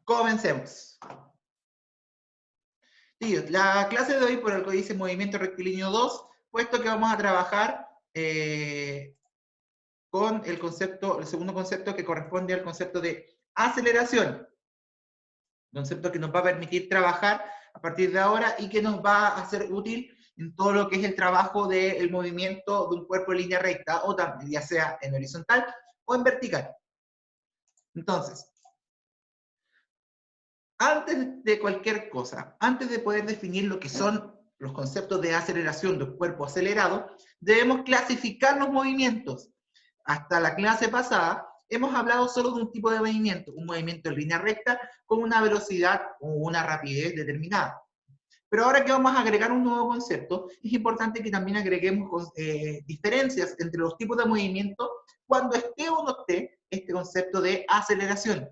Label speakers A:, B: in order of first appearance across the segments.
A: Comencemos. Tíos, la clase de hoy, por algo dice movimiento rectilíneo 2, puesto que vamos a trabajar con el concepto, el segundo concepto que corresponde al concepto de aceleración. Concepto que nos va a permitir trabajar a partir de ahora y que nos va a ser útil en todo lo que es el trabajo del movimiento de un cuerpo en línea recta, o también, ya sea en horizontal o en vertical. Entonces, antes de cualquier cosa, antes de poder definir lo que son los conceptos de aceleración de un cuerpo acelerado, debemos clasificar los movimientos. Hasta la clase pasada hemos hablado solo de un tipo de movimiento, un movimiento en línea recta con una velocidad o una rapidez determinada. Pero ahora que vamos a agregar un nuevo concepto, es importante que también agreguemos diferencias entre los tipos de movimiento cuando esté o no esté este concepto de aceleración.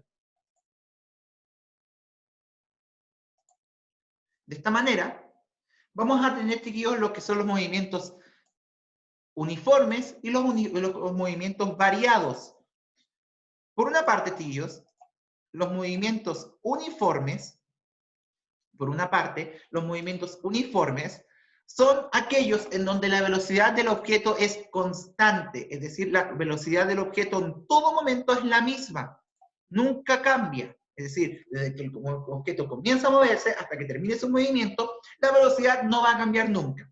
A: De esta manera, vamos a tener, chiquillos, lo que son los movimientos uniformes y los movimientos variados. Por una parte, chiquillos, los movimientos uniformes, son aquellos en donde la velocidad del objeto es constante, es decir, la velocidad del objeto en todo momento es la misma, nunca cambia. Es decir, desde que el objeto comienza a moverse hasta que termine su movimiento, la velocidad no va a cambiar nunca.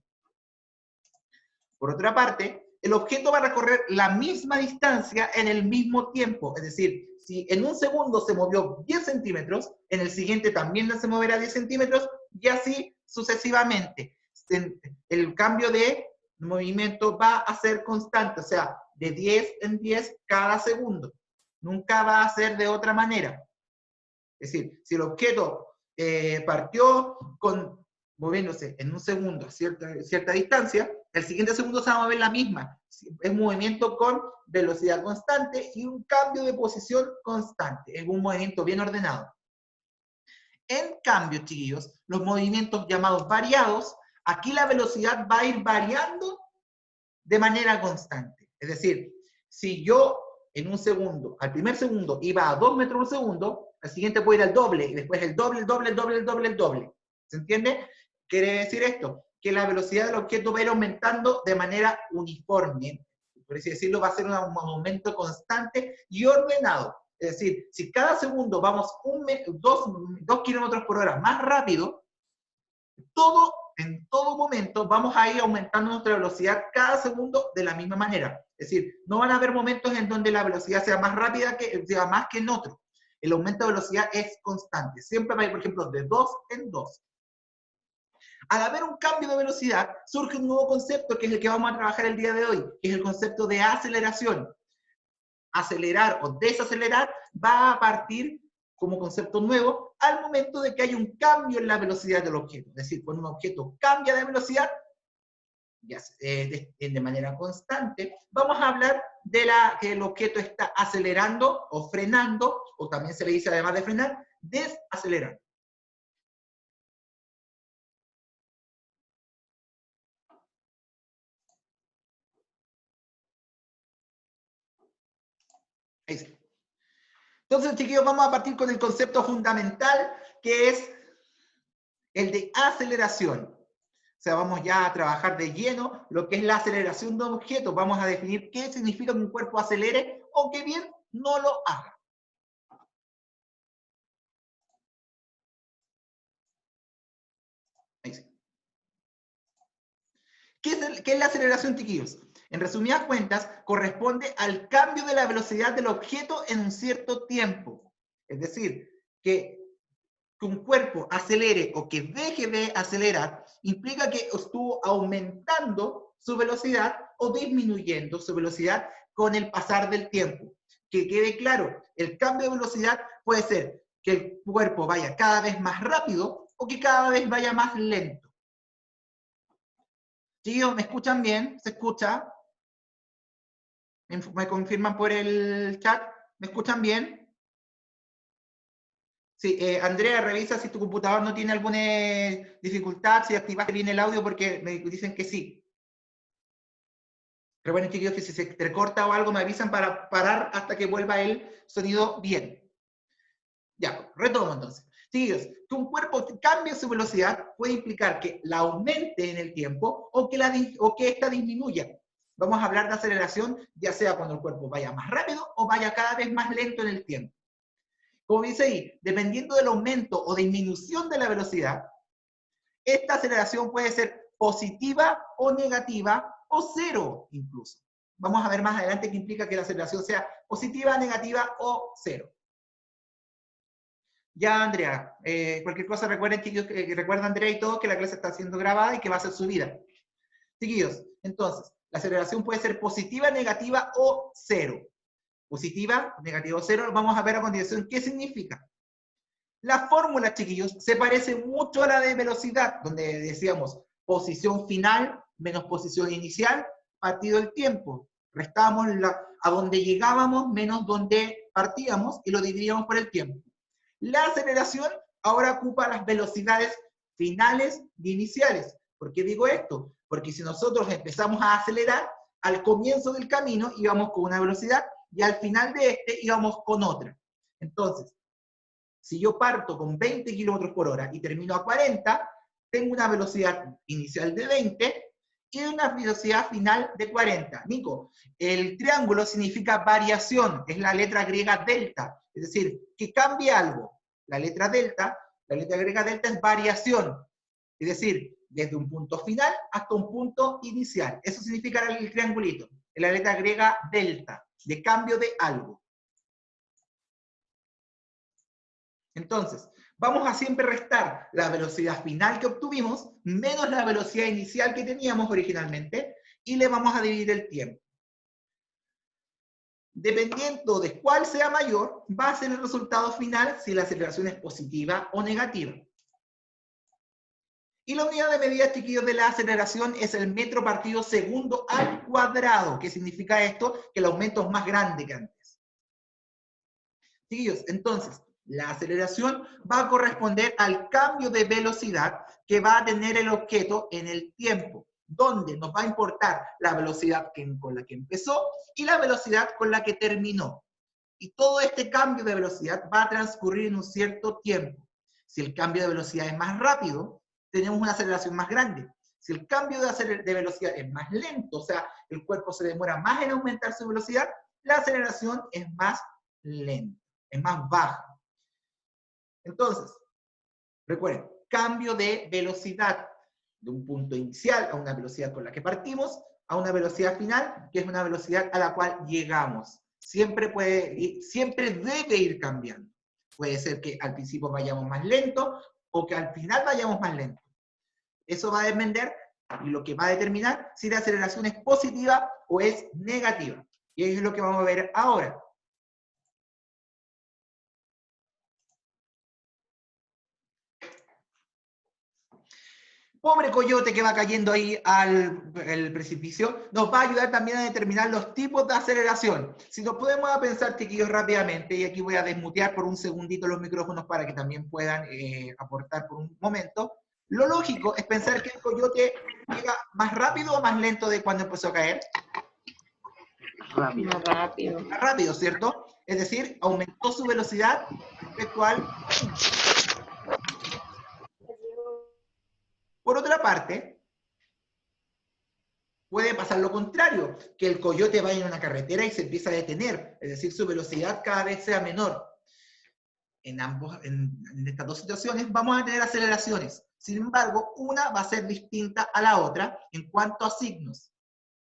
A: Por otra parte, el objeto va a recorrer la misma distancia en el mismo tiempo. Es decir, si en un segundo se movió 10 centímetros, en el siguiente también se moverá 10 centímetros y así sucesivamente. El cambio de movimiento va a ser constante, o sea, de 10 en 10 cada segundo. Nunca va a ser de otra manera. Es decir, si el objeto partió moviéndose en un segundo a cierta distancia, el siguiente segundo se va a mover la misma. Es un movimiento con velocidad constante y un cambio de posición constante. Es un movimiento bien ordenado. En cambio, chiquillos, los movimientos llamados variados, aquí la velocidad va a ir variando de manera constante. Es decir, si yo en un segundo, al primer segundo iba a 2 metros por segundo, al siguiente puede ir al doble, y después el doble, el doble, el doble, el doble, el doble. ¿Se entiende? Quiere decir esto, que la velocidad del objeto va a ir aumentando de manera uniforme. Por así decirlo, va a ser un aumento constante y ordenado. Es decir, si cada segundo vamos 2 kilómetros por hora más rápido, en todo momento vamos a ir aumentando nuestra velocidad cada segundo de la misma manera. Es decir, no van a haber momentos en donde la velocidad sea más rápida, sea más que en otro. El aumento de velocidad es constante. Siempre va a ir, por ejemplo, de 2 en 2. Al haber un cambio de velocidad, surge un nuevo concepto que es el que vamos a trabajar el día de hoy, que es el concepto de aceleración. Acelerar o desacelerar va a partir como concepto nuevo al momento de que hay un cambio en la velocidad del objeto. Es decir, cuando un objeto cambia de velocidad, ya de manera constante, vamos a hablar de que el objeto está acelerando o frenando, o también se le dice, además de frenar, desacelerar. Ahí sí. Entonces, chiquillos, vamos a partir con el concepto fundamental, que es el de aceleración. O sea, vamos ya a trabajar de lleno lo que es la aceleración de objetos. Vamos a definir qué significa que un cuerpo acelere o que bien no lo haga. Ahí sí. ¿Qué es la aceleración, chiquillos? En resumidas cuentas, corresponde al cambio de la velocidad del objeto en un cierto tiempo. Es decir, que un cuerpo acelere o que deje de acelerar implica que estuvo aumentando su velocidad o disminuyendo su velocidad con el pasar del tiempo. Que quede claro, el cambio de velocidad puede ser que el cuerpo vaya cada vez más rápido o que cada vez vaya más lento. Chicos, ¿me escuchan bien? ¿Se escucha? ¿Me confirman por el chat? ¿Me escuchan bien? Sí, Andrea, revisa si tu computador no tiene alguna dificultad, si activaste bien el audio, porque me dicen que sí. Pero bueno, chicos, que si se recorta o algo, me avisan para parar hasta que vuelva el sonido bien. Ya. retomo entonces. Chiquillos, que un cuerpo cambie su velocidad puede implicar que la aumente en el tiempo o que esta disminuya. Vamos a hablar de aceleración, ya sea cuando el cuerpo vaya más rápido o vaya cada vez más lento en el tiempo. Como dice ahí, dependiendo del aumento o disminución de la velocidad, esta aceleración puede ser positiva o negativa o cero incluso. Vamos a ver más adelante qué implica que la aceleración sea positiva, negativa o cero. Ya, Andrea, cualquier cosa recuerden, chiquillos, recuerda Andrea y todo que la clase está siendo grabada y que va a ser subida. Chiquillos, entonces, la aceleración puede ser positiva, negativa o cero. Positiva, negativa o cero, vamos a ver a continuación qué significa. La fórmula, chiquillos, se parece mucho a la de velocidad, donde decíamos posición final menos posición inicial, partido el tiempo. Restábamos a donde llegábamos menos donde partíamos y lo dividíamos por el tiempo. La aceleración ahora ocupa las velocidades finales y iniciales. ¿Por qué digo esto? Porque si nosotros empezamos a acelerar, al comienzo del camino íbamos con una velocidad y al final de este íbamos con otra. Entonces, si yo parto con 20 km/h y termino a 40, tengo una velocidad inicial de 20 y una velocidad final de 40. Nico, el triángulo significa variación, es la letra griega delta, es decir, que cambie algo. La letra griega delta es variación, es decir, desde un punto final hasta un punto inicial. Eso significa el triangulito, es la letra griega delta, de cambio de algo. Entonces, vamos a siempre restar la velocidad final que obtuvimos menos la velocidad inicial que teníamos originalmente y le vamos a dividir el tiempo. Dependiendo de cuál sea mayor, va a ser el resultado final si la aceleración es positiva o negativa. Y la unidad de medida, chiquillos, de la aceleración es el metro partido segundo al cuadrado. ¿Qué significa esto? Que el aumento es más grande que antes. Chiquillos, entonces, la aceleración va a corresponder al cambio de velocidad que va a tener el objeto en el tiempo, donde nos va a importar la velocidad con la que empezó y la velocidad con la que terminó. Y todo este cambio de velocidad va a transcurrir en un cierto tiempo. Si el cambio de velocidad es más rápido, tenemos una aceleración más grande. Si el cambio de velocidad es más lento, o sea, el cuerpo se demora más en aumentar su velocidad, la aceleración es más lenta, es más baja. Entonces, recuerden, cambio de velocidad de un punto inicial a una velocidad con la que partimos, a una velocidad final, que es una velocidad a la cual llegamos. Siempre debe ir cambiando. Puede ser que al principio vayamos más lento o que al final vayamos más lento. Eso va a depender y lo que va a determinar si la aceleración es positiva o es negativa. Y eso es lo que vamos a ver ahora. Pobre coyote que va cayendo ahí al precipicio, nos va a ayudar también a determinar los tipos de aceleración. Si nos podemos pensar, chiquillos, rápidamente, y aquí voy a desmutear por un segundito los micrófonos para que también puedan aportar por un momento, lo lógico es pensar que el coyote llega más rápido o más lento de cuando empezó a caer.
B: Rápido. Más rápido.
A: Más rápido, ¿cierto? Es decir, aumentó su velocidad respecto al... Por otra parte, puede pasar lo contrario, que el coyote vaya en una carretera y se empieza a detener, es decir, su velocidad cada vez sea menor. En estas dos situaciones vamos a tener aceleraciones. Sin embargo, una va a ser distinta a la otra en cuanto a signos.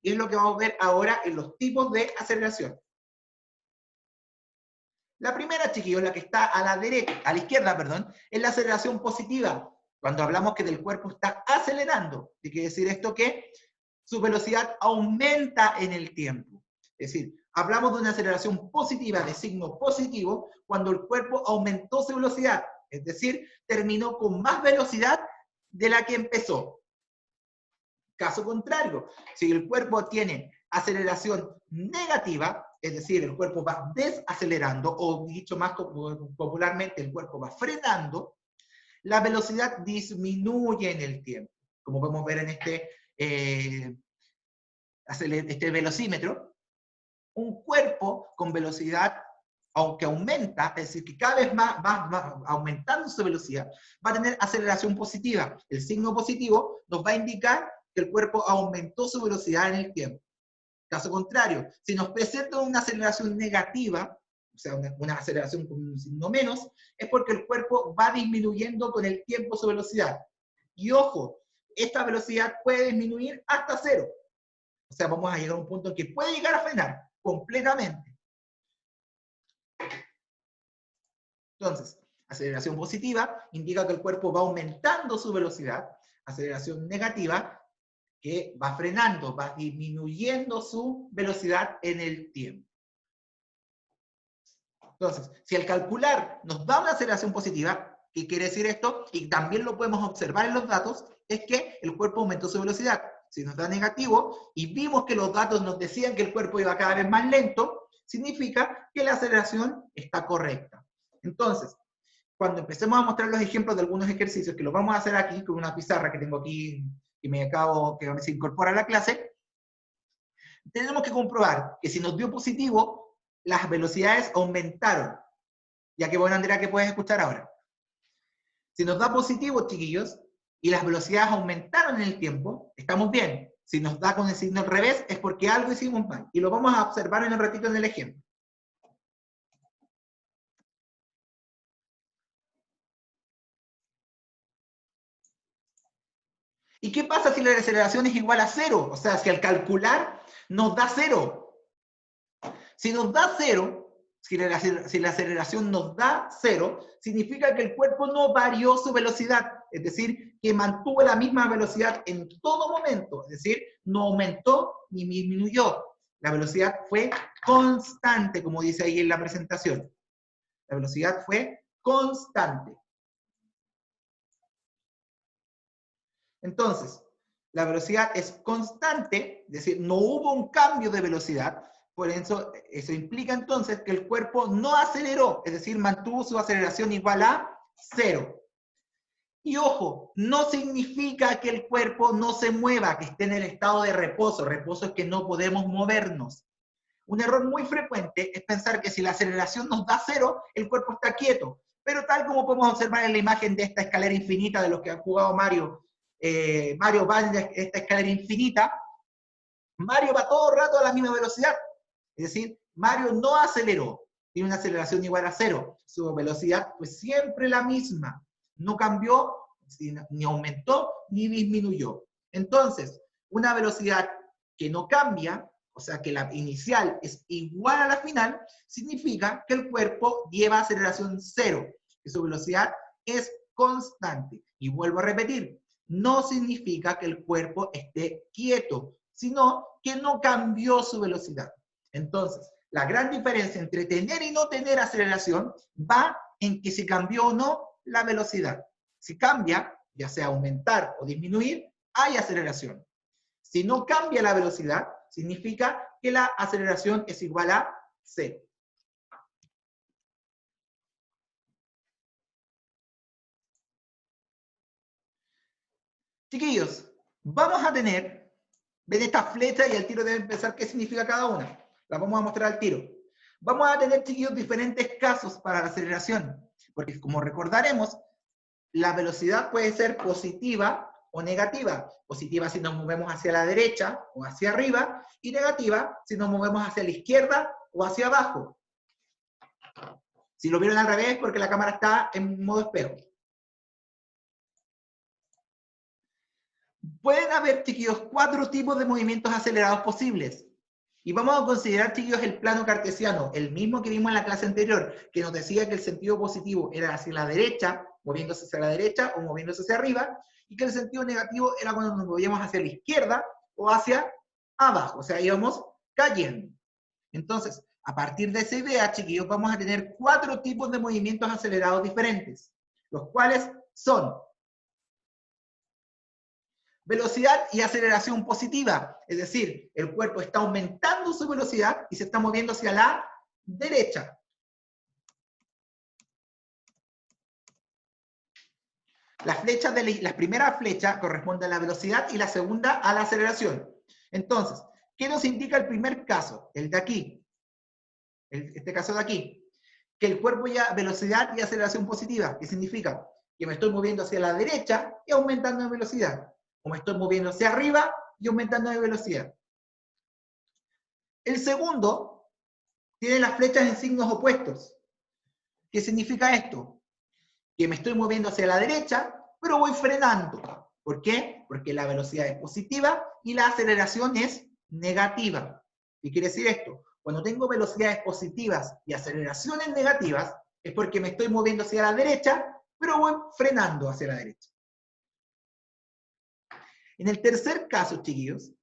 A: Y es lo que vamos a ver ahora en los tipos de aceleración. La primera, chiquillos, la que está a la izquierda, perdón, es la aceleración positiva. Cuando hablamos que el cuerpo está acelerando, ¿qué quiere decir esto? Que su velocidad aumenta en el tiempo. Es decir, hablamos de una aceleración positiva de signo positivo cuando el cuerpo aumentó su velocidad, es decir, terminó con más velocidad de la que empezó. Caso contrario, si el cuerpo tiene aceleración negativa, es decir, el cuerpo va desacelerando, o dicho más popularmente, el cuerpo va frenando, la velocidad disminuye en el tiempo. Como podemos ver en este velocímetro, un cuerpo con velocidad aunque aumenta, es decir, que cada vez más va aumentando su velocidad, va a tener aceleración positiva. El signo positivo nos va a indicar que el cuerpo aumentó su velocidad en el tiempo. Caso contrario, si nos presenta una aceleración negativa, o sea, una aceleración con un signo menos, es porque el cuerpo va disminuyendo con el tiempo su velocidad. Y ojo, esta velocidad puede disminuir hasta cero. O sea, vamos a llegar a un punto en que puede llegar a frenar completamente. Entonces, aceleración positiva indica que el cuerpo va aumentando su velocidad. Aceleración negativa, que va frenando, va disminuyendo su velocidad en el tiempo. Entonces, si al calcular nos da una aceleración positiva, ¿qué quiere decir esto? Y también lo podemos observar en los datos, es que el cuerpo aumentó su velocidad. Si nos da negativo y vimos que los datos nos decían que el cuerpo iba cada vez más lento, significa que la aceleración está correcta. Entonces, cuando empecemos a mostrar los ejemplos de algunos ejercicios, que los vamos a hacer aquí con una pizarra que tengo aquí, que se incorpora a la clase, tenemos que comprobar que si nos dio positivo, las velocidades aumentaron. Ya que bueno, Andrea, ¿qué puedes escuchar ahora? Si nos da positivo, chiquillos, y las velocidades aumentaron en el tiempo, estamos bien. Si nos da con el signo al revés, es porque algo hicimos mal. Y lo vamos a observar en un ratito en el ejemplo. ¿Y qué pasa si la aceleración es igual a cero? O sea, si al calcular nos da cero. Si nos da cero, si la aceleración nos da cero, significa que el cuerpo no varió su velocidad, es decir, que mantuvo la misma velocidad en todo momento, es decir, no aumentó ni disminuyó. La velocidad fue constante, como dice ahí en la presentación. La velocidad fue constante. Entonces, la velocidad es constante, es decir, no hubo un cambio de velocidad, por eso implica entonces que el cuerpo no aceleró, es decir, mantuvo su aceleración igual a cero. Y ojo, no significa que el cuerpo no se mueva, que esté en el estado de reposo. Reposo es que no podemos movernos. Un error muy frecuente es pensar que si la aceleración nos da cero, el cuerpo está quieto. Pero tal como podemos observar en la imagen de esta escalera infinita de los que han jugado Mario, Mario va en esta escalera infinita, Mario va todo el rato a la misma velocidad. Es decir, Mario no aceleró, tiene una aceleración igual a cero. Su velocidad fue siempre la misma. No cambió, ni aumentó, ni disminuyó. Entonces, una velocidad que no cambia, o sea que la inicial es igual a la final, significa que el cuerpo lleva aceleración cero, que su velocidad es constante. Y vuelvo a repetir, no significa que el cuerpo esté quieto, sino que no cambió su velocidad. Entonces, la gran diferencia entre tener y no tener aceleración va en que si cambió o no la velocidad. Si cambia, ya sea aumentar o disminuir, hay aceleración. Si no cambia la velocidad, significa que la aceleración es igual a cero. Chiquillos, vamos a tener, ven esta flecha y al tiro deben pensar qué significa cada una. La vamos a mostrar al tiro. Vamos a tener, chiquillos, diferentes casos para la aceleración, porque como recordaremos, la velocidad puede ser positiva o negativa. Positiva si nos movemos hacia la derecha o hacia arriba, y negativa si nos movemos hacia la izquierda o hacia abajo. Si lo vieron al revés, porque la cámara está en modo espejo. Pueden haber, chiquillos, 4 tipos de movimientos acelerados posibles. Y vamos a considerar, chiquillos, el plano cartesiano, el mismo que vimos en la clase anterior, que nos decía que el sentido positivo era hacia la derecha, moviéndose hacia la derecha o moviéndose hacia arriba, y que el sentido negativo era cuando nos movíamos hacia la izquierda o hacia abajo, o sea, íbamos cayendo. Entonces, a partir de esa idea, chiquillos, vamos a tener 4 tipos de movimientos acelerados diferentes, los cuales son velocidad y aceleración positiva, es decir, el cuerpo está aumentando su velocidad y se está moviendo hacia la derecha. La primera flecha corresponde a la velocidad y la segunda a la aceleración. Entonces, ¿qué nos indica el primer caso? El de aquí. Este caso de aquí. que el cuerpo ya, velocidad y aceleración positiva, que significa que me estoy moviendo hacia la derecha y aumentando mi velocidad, o me estoy moviendo hacia arriba y aumentando mi velocidad. El segundo tiene las flechas en signos opuestos. ¿Qué significa esto? Que me estoy moviendo hacia la derecha, pero voy frenando. ¿Por qué? Porque la velocidad es positiva y la aceleración es negativa. ¿Qué quiere decir esto? Cuando tengo velocidades positivas y aceleraciones negativas, es porque me estoy moviendo hacia la derecha, pero voy frenando hacia la derecha. En el tercer caso, chiquillos,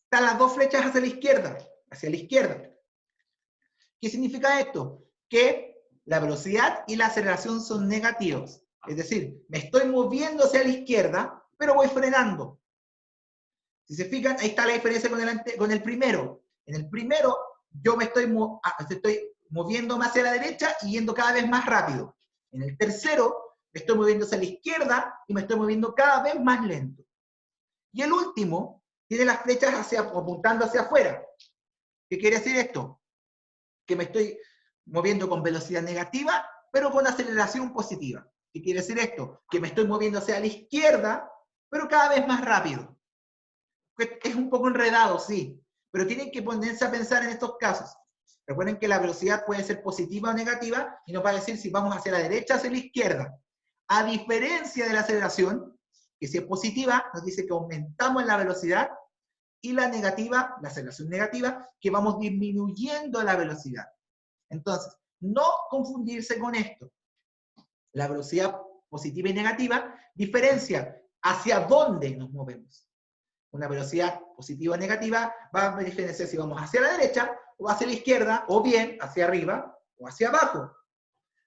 A: están las dos flechas hacia la izquierda. Hacia la izquierda. ¿Qué significa esto? Que la velocidad y la aceleración son negativos. Es decir, me estoy moviendo hacia la izquierda, pero voy frenando. Si se fijan, ahí está la diferencia con el primero. En el primero, yo me estoy moviéndome hacia la derecha y yendo cada vez más rápido. En el tercero, me estoy moviendo hacia la izquierda y me estoy moviendo cada vez más lento. Y el último tiene las flechas apuntando hacia afuera. ¿Qué quiere decir esto? Que me estoy moviendo con velocidad negativa, pero con aceleración positiva. ¿Qué quiere decir esto? Que me estoy moviendo hacia la izquierda, pero cada vez más rápido. Es un poco enredado, sí, pero tienen que ponerse a pensar en estos casos. Recuerden que la velocidad puede ser positiva o negativa, y nos va a decir si vamos hacia la derecha o hacia la izquierda. A diferencia de la aceleración, que si es positiva, nos dice que aumentamos la velocidad, y la negativa, la aceleración negativa, que vamos disminuyendo la velocidad. Entonces, no confundirse con esto. La velocidad positiva y negativa diferencia hacia dónde nos movemos. Una velocidad positiva o negativa va a diferenciar si vamos hacia la derecha o hacia la izquierda, o bien hacia arriba o hacia abajo.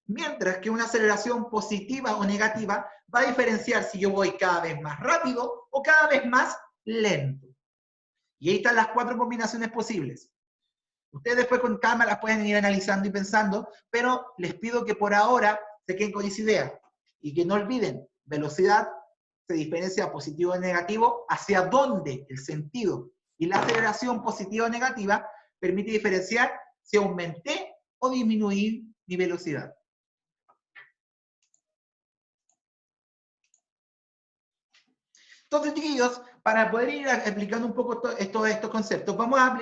A: Mientras que una aceleración positiva o negativa va a diferenciar si yo voy cada vez más rápido o cada vez más lento. Y ahí están las 4 combinaciones posibles. Ustedes después con calma las pueden ir analizando y pensando, pero les pido que por ahora se queden con esa idea y que no olviden, velocidad se diferencia positivo y negativo, hacia dónde el sentido, y la aceleración positiva o negativa permite diferenciar si aumenté o disminuí mi velocidad. Entonces, chiquillos, para poder ir explicando un poco todos estos conceptos, vamos a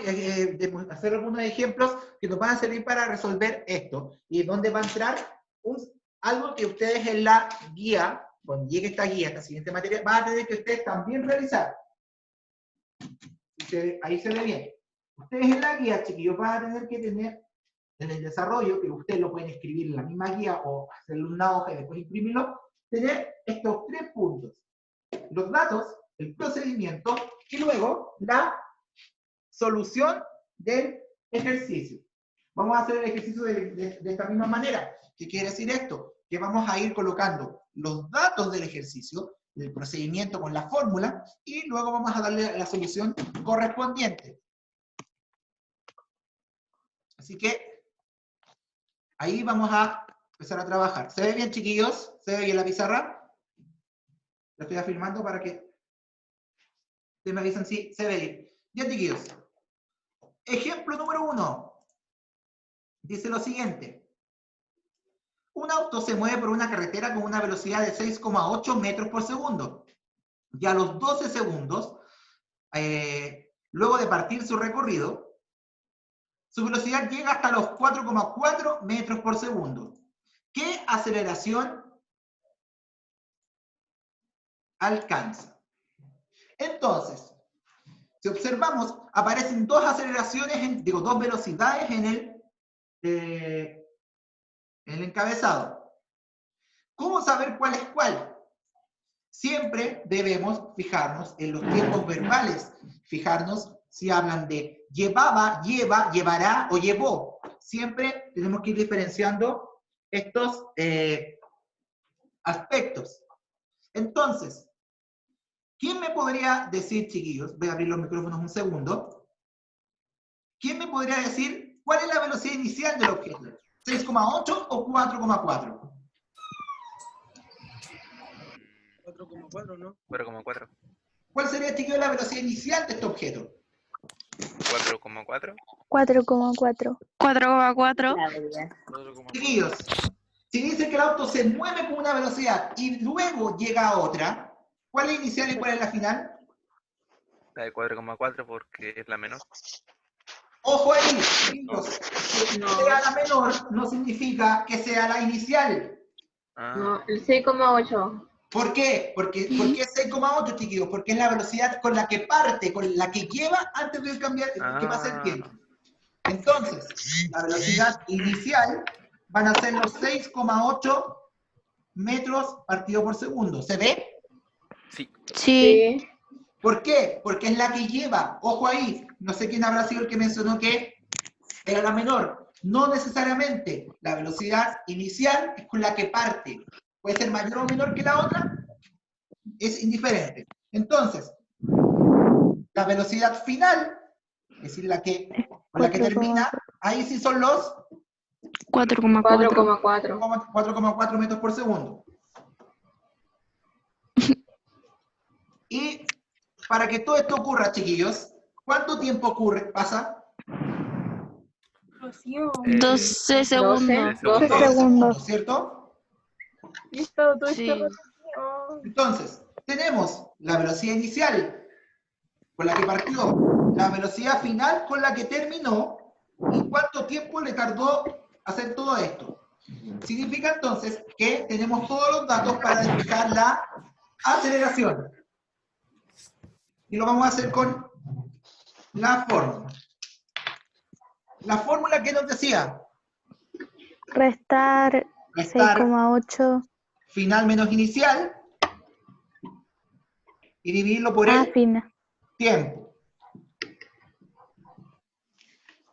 A: hacer algunos ejemplos que nos van a servir para resolver esto, y donde va a entrar algo que ustedes en la guía, cuando llegue esta guía, esta siguiente materia, van a tener que ustedes también realizar. Ahí se ve bien. Ustedes en la guía, chiquillos, van a tener que tener en el desarrollo, que ustedes lo pueden escribir en la misma guía o hacerle una hoja y después imprimirlo, tener estos 3 puntos. Los datos, el procedimiento y luego la solución del ejercicio. Vamos a hacer el ejercicio de esta misma manera. ¿Qué quiere decir esto? Que vamos a ir colocando los datos del ejercicio, el procedimiento con la fórmula, y luego vamos a darle la solución correspondiente. Así que ahí vamos a empezar a trabajar. ¿Se ve bien, chiquillos? ¿Se ve bien la pizarra? La estoy afirmando para que ustedes me avisan si se ve bien. Ya, chiquillos. Ejemplo número 1. Dice lo siguiente. Un auto se mueve por una carretera con una velocidad de 6,8 metros por segundo. Y a los 12 segundos, luego de partir su recorrido, su velocidad llega hasta los 4,4 metros por segundo. ¿Qué aceleración alcanza? Entonces, si observamos, aparecen dos aceleraciones, dos velocidades en el encabezado. ¿Cómo saber cuál es cuál? Siempre debemos fijarnos en los tiempos verbales, fijarnos si hablan de llevaba, lleva, llevará o llevó. Siempre tenemos que ir diferenciando estos aspectos. Entonces, ¿quién me podría decir, chiquillos? Voy a abrir los micrófonos un segundo. ¿Quién me podría decir cuál es la velocidad inicial del objeto? ¿6,8 o 4,4?
B: 4,4, ¿no?
C: 4,4.
A: ¿Cuál sería, chiquillos, la velocidad inicial de este objeto?
C: 4,4. 4,4.
D: 4,4.
E: Claudia.
A: Chiquillos, si dice que el auto se mueve con una velocidad y luego llega a otra, ¿cuál es la inicial y cuál es la final?
F: La de 4,4 porque es la menor.
A: Ojo ahí, chiquillos, que
E: No.
A: sea la menor no significa que sea la inicial.
F: Ah,
E: No, el 6,8.
A: ¿Por qué? ¿Por qué es 6,8, chiquillos? Porque es la velocidad con la que parte, con la que lleva antes de cambiar, que pase el tiempo. Entonces, la velocidad inicial van a ser los 6,8 metros partido por segundo. ¿Se ve?
F: sí.
D: Sí.
E: Sí.
A: ¿Por qué? Porque es la que lleva. Ojo ahí, no sé quién habrá sido el que mencionó que era la menor. No necesariamente. La velocidad inicial es con la que parte. Puede ser mayor o menor que la otra, es indiferente. Entonces, la velocidad final, es decir, con la que termina, ahí sí son los
D: 4,4.
E: 4,4.
A: 4,4 metros por segundo. Y para que todo esto ocurra, chiquillos, ¿cuánto tiempo pasa?
D: 12 segundos.
E: 12.
A: 12 segundos, ¿cierto?
D: Sí.
A: Entonces, tenemos la velocidad inicial con la que partió, la velocidad final con la que terminó, y cuánto tiempo le tardó hacer todo esto. Significa entonces que tenemos todos los datos para despejar la aceleración. Y lo vamos a hacer con la fórmula. La fórmula que nos decía,
C: Restar
A: restar
C: 6,8.
A: final menos inicial y dividirlo por el
C: Final.
A: tiempo.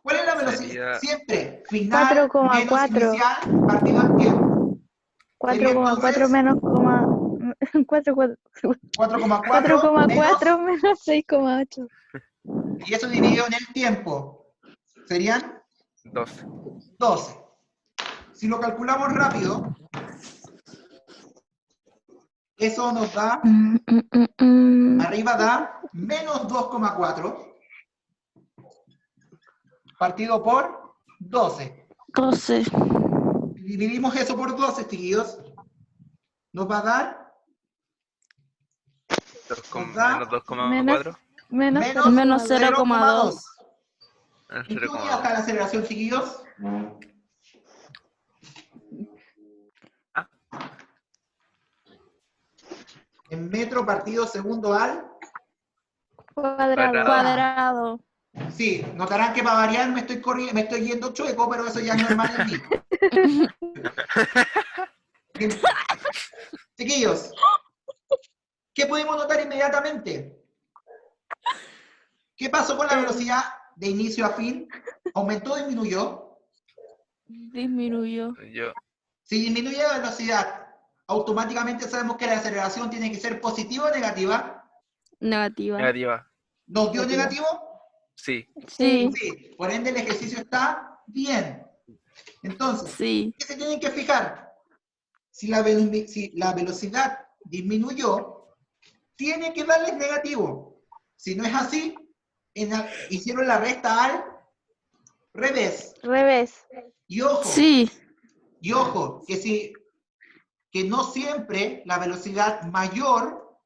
A: ¿Cuál es la velocidad?
F: Sería-
A: Siempre final
C: 4,4.
A: menos inicial partido al tiempo.
C: 4,4 menos 4,4
A: 4,4 menos,
C: menos 6,8.
A: y eso dividido en el tiempo, serían
F: 12.
A: 12. Si lo calculamos rápido, eso nos da, arriba da menos 2,4 partido por 12.
D: 12.
A: Dividimos eso por 12, chiquillos, nos va a dar
F: Menos
C: Menos
F: 2,4.
C: Menos
D: Menos
A: 0,2.
D: 0,2.
A: ¿En qué unidad está la aceleración, chiquillos?
F: Ah.
A: En metro partido segundo al.
D: Cuadrado.
A: Sí, notarán que para variar me estoy yendo chueco, pero eso ya es normal en mí. Bien. Chiquillos, ¿qué podemos notar inmediatamente? ¿Qué pasó con la velocidad de inicio a fin? ¿Aumentó o disminuyó?
D: Disminuyó.
F: Yo.
A: Si disminuye la velocidad, automáticamente sabemos que la aceleración tiene que ser positiva o negativa.
D: Negativa.
F: Negativa.
A: ¿Nos dio negativo?
F: Sí.
D: Sí.
A: Sí. Por ende, el ejercicio está bien. Entonces,
D: Sí.
A: ¿qué se tienen que fijar? Si la velocidad disminuyó, tiene que darles negativo. Si no es así, hicieron la resta al revés.
C: Revés.
A: Y ojo,
D: Sí.
A: que no siempre la velocidad mayor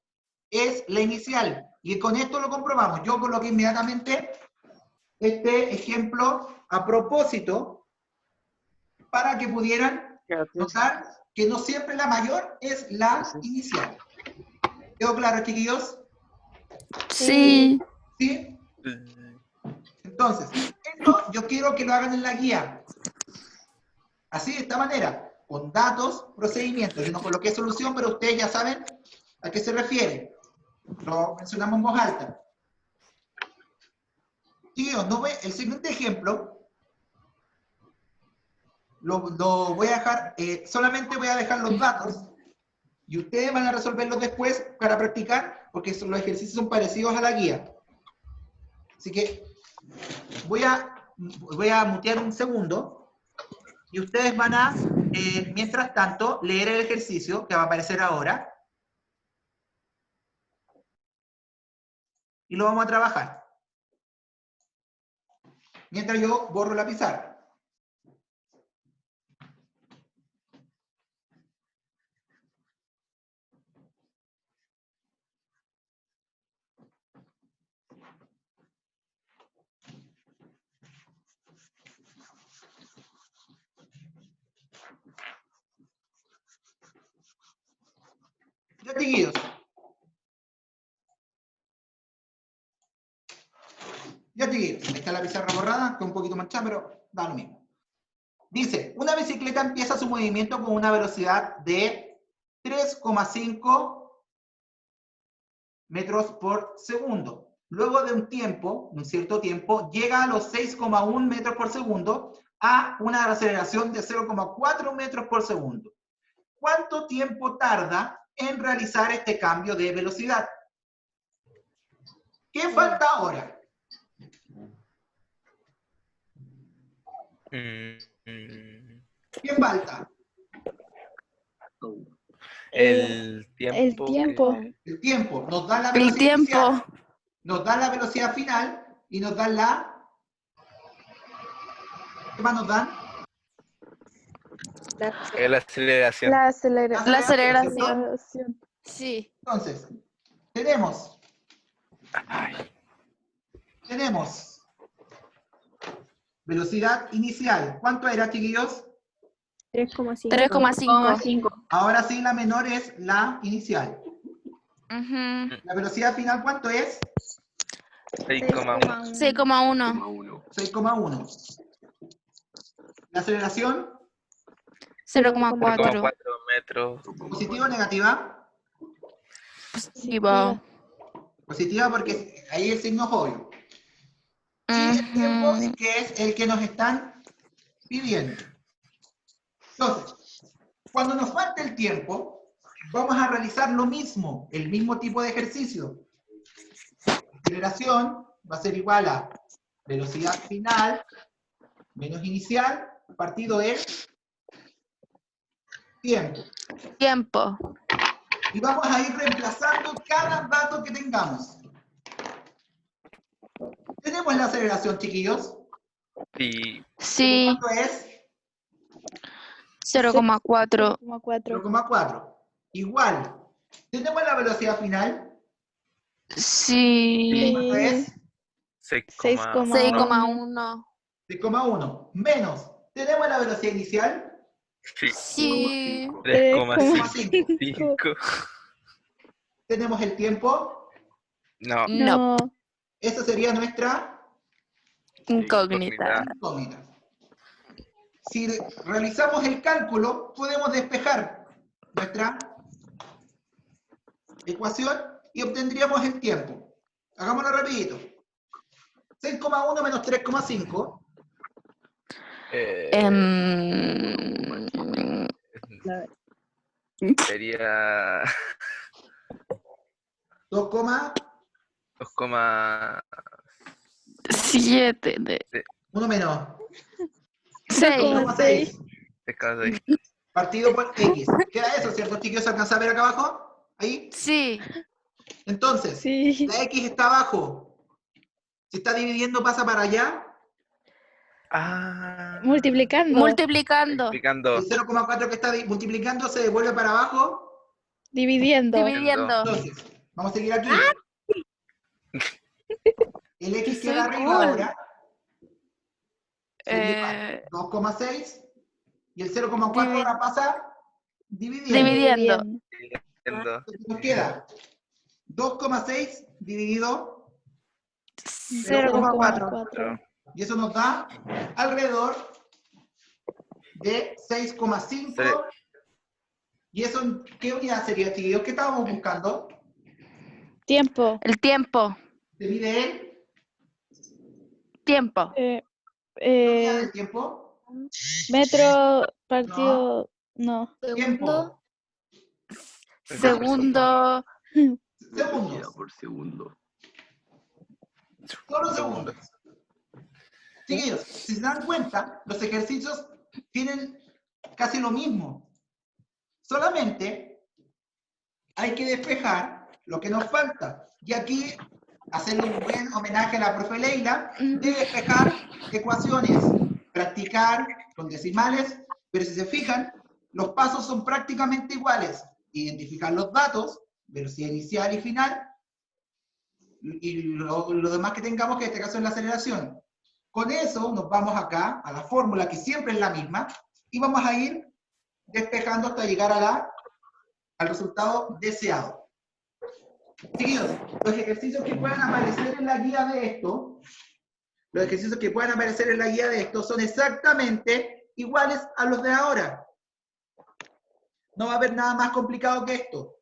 A: es la inicial. Y con esto lo comprobamos. Yo coloqué inmediatamente este ejemplo a propósito para que pudieran notar que no siempre la mayor es la inicial. ¿Quedó claro, chiquillos?
D: Sí.
A: ¿Sí? Entonces, esto yo quiero que lo hagan en la guía. Así, de esta manera, con datos, procedimientos. Yo no coloqué solución, pero ustedes ya saben a qué se refiere. Lo mencionamos en voz alta. Chiquillos, el siguiente ejemplo lo voy a dejar, solamente voy a dejar los datos y ustedes van a resolverlos después para practicar, porque los ejercicios son parecidos a la guía. Así que voy a mutear un segundo y ustedes van a, mientras tanto, leer el ejercicio que va a aparecer ahora y lo vamos a trabajar. mientras yo borro la pizarra. Ya, chiquillos. Ya, chiquillos. Ahí está la pizarra borrada, está un poquito manchada, pero da lo mismo. Dice, una bicicleta empieza su movimiento con una velocidad de 3,5 metros por segundo. Luego de un cierto tiempo, llega a los 6,1 metros por segundo a una aceleración de 0,4 metros por segundo. ¿Cuánto tiempo tarda en realizar este cambio de velocidad? ¿Qué falta ahora? ¿Qué falta?
F: El
C: El
F: tiempo.
C: tiempo.
A: El tiempo. Nos da la
D: El
A: velocidad
D: tiempo.
A: inicial, nos da la velocidad final y nos dan la... ¿Qué más nos dan?
F: La aceleración.
C: La aceleración.
D: La
A: ¿cierto?
D: aceleración. Sí.
A: Entonces, tenemos
F: Ay,
A: velocidad inicial. ¿Cuánto era, chiquillos?
C: 3,5.
D: 3,5.
E: 5.
A: Ahora sí, la menor es la inicial.
D: Ujú.
A: ¿La velocidad final cuánto es?
F: 6,1.
D: 6,1.
A: 6,1. ¿La aceleración?
D: 0,4.
F: 4 metros.
A: ¿Positiva o negativa?
D: Positivo.
A: Positiva porque ahí el signo es obvio. Y el tiempo que es el que nos están pidiendo. Entonces, cuando nos falte el tiempo, vamos a realizar lo mismo, el mismo tipo de ejercicio. Aceleración va a ser igual a velocidad final menos inicial partido el tiempo.
D: Tiempo.
A: Y vamos a ir reemplazando cada dato que tengamos. ¿Tenemos la aceleración, chiquillos?
F: Sí.
D: Sí.
A: ¿Cuánto es?
D: 0,4.
A: 0,4. Igual. ¿Tenemos la velocidad final?
D: Sí.
A: ¿Cuánto es?
C: 6,1.
D: 6,1.
A: 6,1. Menos. ¿Tenemos la velocidad inicial?
F: Sí.
D: Sí.
F: 3,5.
A: ¿Tenemos el tiempo?
F: No.
D: No.
A: Esa sería nuestra
D: Incógnita.
A: incógnita. Si realizamos el cálculo, podemos despejar nuestra ecuación y obtendríamos el tiempo. Hagámoslo rapidito. 6,1 menos 3,5.
F: Sería
D: 7.
A: 2,1 menos
D: 6.
A: 2,6
F: 2,6.
A: partido por X. Queda eso, ¿cierto, chicos? ¿Se alcanza a ver acá abajo? ¿Ahí?
D: Sí.
A: Entonces,
C: Sí.
A: la X está abajo. Si está dividiendo, pasa para allá.
F: Ah.
C: Multiplicando.
D: Multiplicando.
F: Explicando.
A: El 0,4 que está multiplicando se devuelve para abajo.
C: Dividiendo.
D: Dividiendo.
A: Entonces, vamos a seguir aquí. El X queda
D: Soy
A: arriba
D: cool.
A: ahora. Sería 2,6. Y el 0,4 ahora pasa dividiendo.
D: Dividiendo.
F: Entiendo.
A: Entonces nos queda 2,6 dividido
C: 0,4.
A: y eso nos da alrededor de 6,5.
F: Sí.
A: ¿Y eso qué unidad sería, chiquillos? ¿Qué estábamos buscando?
C: Tiempo.
D: El tiempo.
A: ¿Se mide el
D: Tiempo.
A: ¿qué unidad del tiempo?
C: Metro partido. No.
A: Tiempo.
D: Segundo.
A: Segundos.
G: por segundo.
A: Solo segundos. Chiquillos, si se dan cuenta, los ejercicios tienen casi lo mismo. Solamente hay que despejar lo que nos falta. Y aquí hacerle un buen homenaje a la profe Leila, de despejar ecuaciones, practicar con decimales, pero si se fijan, los pasos son prácticamente iguales. Identificar los datos, velocidad inicial y final, y lo demás que tengamos, que en este caso es la aceleración. Con eso nos vamos acá, a la fórmula que siempre es la misma, y vamos a ir despejando hasta llegar al resultado deseado. Seguidos, los ejercicios que puedan aparecer en la guía de esto, son exactamente iguales a los de ahora. No va a haber nada más complicado que esto.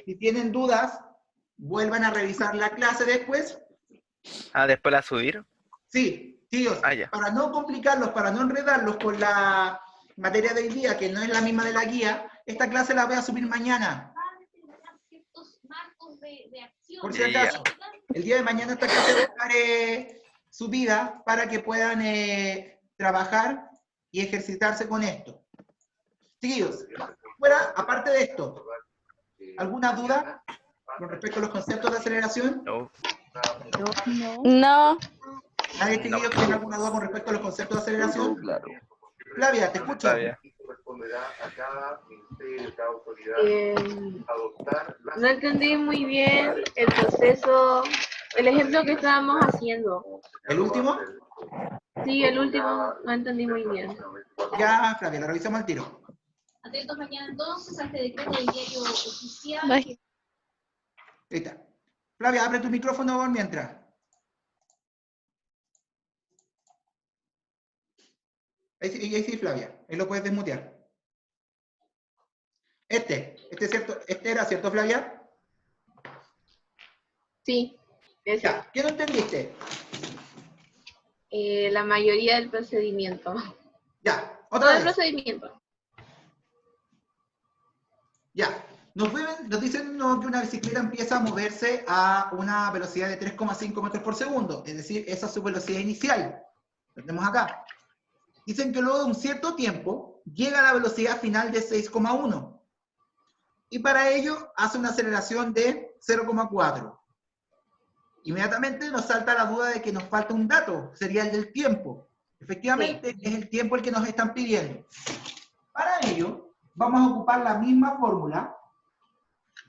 A: Si tienen dudas, vuelvan a revisar la clase después.
F: Ah, después la subir.
A: Sí, tíos,
F: Ya.
A: para no complicarlos, para no enredarlos con la materia de hoy día, que no es la misma de la guía, esta clase la voy a subir mañana. Por si
F: Ya.
A: acaso, el día de mañana esta clase va a estar subida para que puedan trabajar y ejercitarse con esto. Chiquillos, fuera, aparte de esto, ¿alguna duda con respecto a los conceptos de aceleración?
F: No.
C: No.
D: No.
A: ¿Nadie, chiquillos, tiene alguna duda con respecto a los conceptos de aceleración?
G: Claro.
A: Flavia, te escucho.
F: Flavia.
E: No entendí muy bien el proceso, el ejemplo que estábamos haciendo.
A: ¿El último?
E: Sí, el último no entendí muy bien.
A: Ya, Flavia, lo revisamos al tiro.
H: Atentos mañana entonces a este decreto del diario oficial.
C: Bye.
A: Ahí está. Flavia, abre tu micrófono mientras. Ahí sí, Flavia. Ahí lo puedes desmutear. Este es cierto, este era cierto, Flavia.
E: Sí, ese.
A: Ya, ¿qué no entendiste?
E: La mayoría del procedimiento.
A: Ya,
E: Todo
A: otra
E: el
A: vez.
E: procedimiento.
A: Ya. Nos dicen no, que una bicicleta empieza a moverse a una velocidad de 3,5 metros por segundo. Es decir, esa es su velocidad inicial. Lo tenemos acá. Dicen que luego de un cierto tiempo llega a la velocidad final de 6,1. Y para ello hace una aceleración de 0,4. Inmediatamente nos salta la duda de que nos falta un dato, sería el del tiempo. Efectivamente, es el tiempo el que nos están pidiendo. Para ello, vamos a ocupar la misma fórmula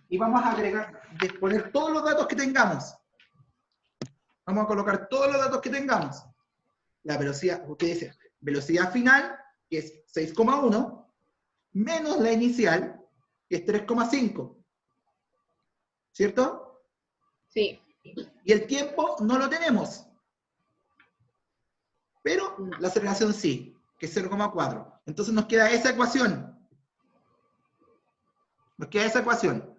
A: y vamos a agregar, poner todos los datos que tengamos. Vamos a colocar todos los datos que tengamos. La velocidad, ¿qué dice? Velocidad final, que es 6,1, menos la inicial, que es 3,5. ¿Cierto?
E: Sí.
A: Y el tiempo no lo tenemos. Pero la aceleración sí, que es 0,4. Entonces nos queda esa ecuación. Nos queda esa ecuación.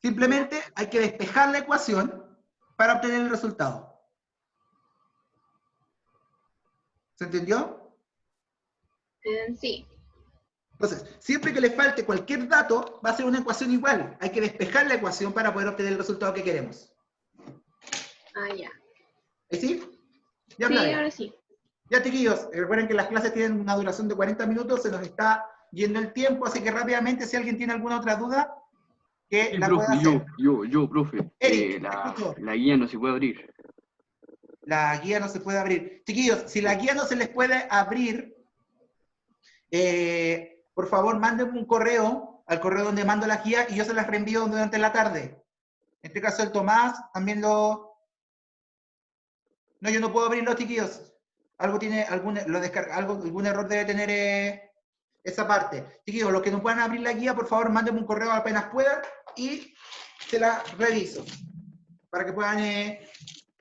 A: Simplemente hay que despejar la ecuación para obtener el resultado. ¿Se entendió?
E: Sí.
A: Entonces, siempre que le falte cualquier dato, va a ser una ecuación igual. Hay que despejar la ecuación para poder obtener el resultado que queremos.
E: Ah, ya.
A: ¿Ahí sí? Ya,
E: Sí,
A: Flavia.
E: ahora sí.
A: Ya, chiquillos, recuerden que las clases tienen una duración de 40 minutos, se nos está yendo el tiempo, así que rápidamente, si alguien tiene alguna otra duda, que
G: Sí,
A: la pueda
G: profe,
A: hacer.
G: yo, profe.
A: Eric, te escucho.
G: La guía no se puede abrir.
A: La guía no se puede abrir. Chiquillos, si la guía no se les puede abrir, por favor, mándenme un correo al correo donde mando la guía y yo se las reenvío durante la tarde. En este caso el Tomás también lo... No, yo no puedo abrirlo, chiquillos. Algo tiene, algún error debe tener esa parte. Chiquillos, los que no puedan abrir la guía, por favor, mándenme un correo apenas puedan y se la reviso para que puedan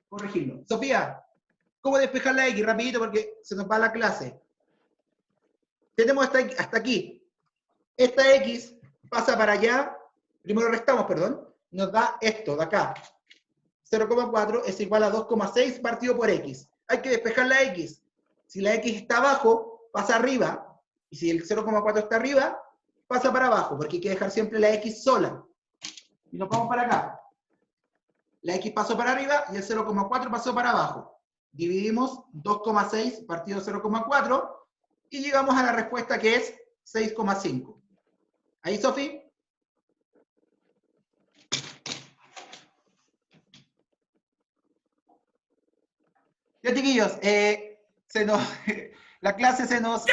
A: corregirlo. Sofía, ¿cómo despejar la X? Rapidito porque se nos va la clase. Tenemos hasta aquí. Esta X pasa para allá, primero restamos, perdón, nos da esto de acá. 0,4 es igual a 2,6 partido por X. Hay que despejar la X. Si la X está abajo, pasa arriba. Y si el 0,4 está arriba, pasa para abajo, porque hay que dejar siempre la X sola. Y nos vamos para acá. La X pasó para arriba y el 0,4 pasó para abajo. Dividimos 2,6 partido 0,4 y llegamos a la respuesta que es 6,5. ¿Ahí, Sofi? Ya, chiquillos, la clase se nos...